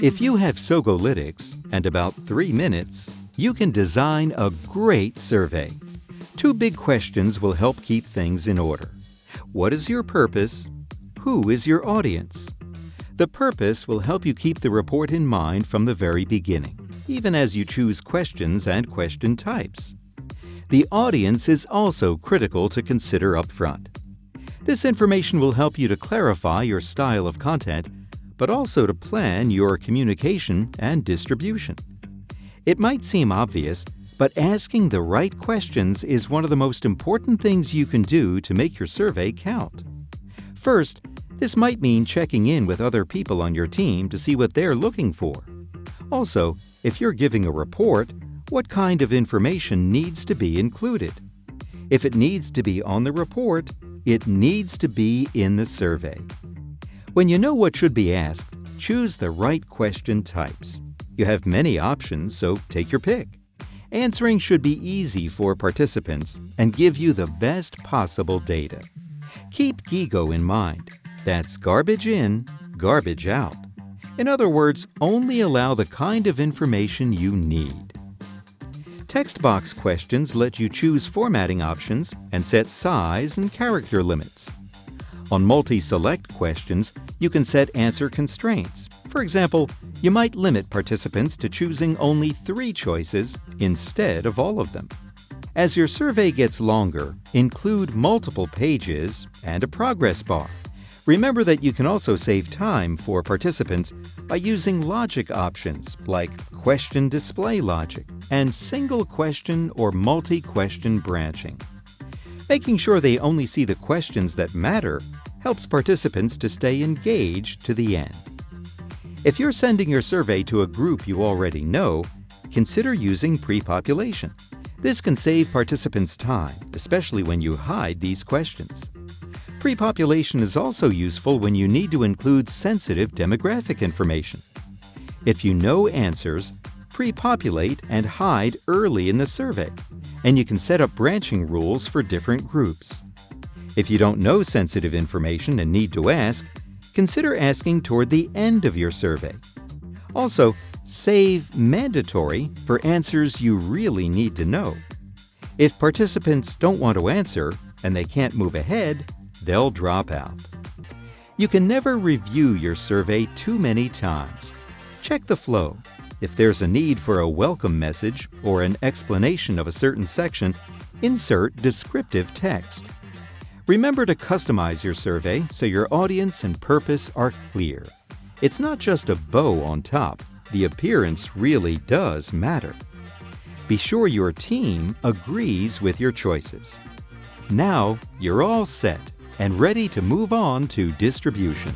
If you have Sogolytics and about 3 minutes, you can design a great survey. 2 big questions will help keep things in order. What is your purpose? Who is your audience? The purpose will help you keep the report in mind from the very beginning, even as you choose questions and question types. The audience is also critical to consider up front. This information will help you to clarify your style of content, but also to plan your communication and distribution. It might seem obvious, but asking the right questions is one of the most important things you can do to make your survey count. First, this might mean checking in with other people on your team to see what they're looking for. Also, if you're giving a report, what kind of information needs to be included? If it needs to be on the report, it needs to be in the survey. When you know what should be asked, choose the right question types. You have many options, so take your pick. Answering should be easy for participants and give you the best possible data. Keep GIGO in mind. That's garbage in, garbage out. In other words, only allow the kind of information you need. Text box questions let you choose formatting options and set size and character limits. On multi-select questions, you can set answer constraints. For example, you might limit participants to choosing only 3 choices instead of all of them. As your survey gets longer, include multiple pages and a progress bar. Remember that you can also save time for participants by using logic options like question display logic and single question or multi-question branching. Making sure they only see the questions that matter helps participants to stay engaged to the end. If you're sending your survey to a group you already know, consider using pre-population. This can save participants time, especially when you hide these questions. Pre-population is also useful when you need to include sensitive demographic information. If you know answers, pre-populate and hide early in the survey, and you can set up branching rules for different groups. If you don't know sensitive information and need to ask, consider asking toward the end of your survey. Also, save mandatory for answers you really need to know. If participants don't want to answer and they can't move ahead, they'll drop out. You can never review your survey too many times. Check the flow. If there's a need for a welcome message or an explanation of a certain section, insert descriptive text. Remember to customize your survey so your audience and purpose are clear. It's not just a bow on top. The appearance really does matter. Be sure your team agrees with your choices. Now you're all set and ready to move on to distribution.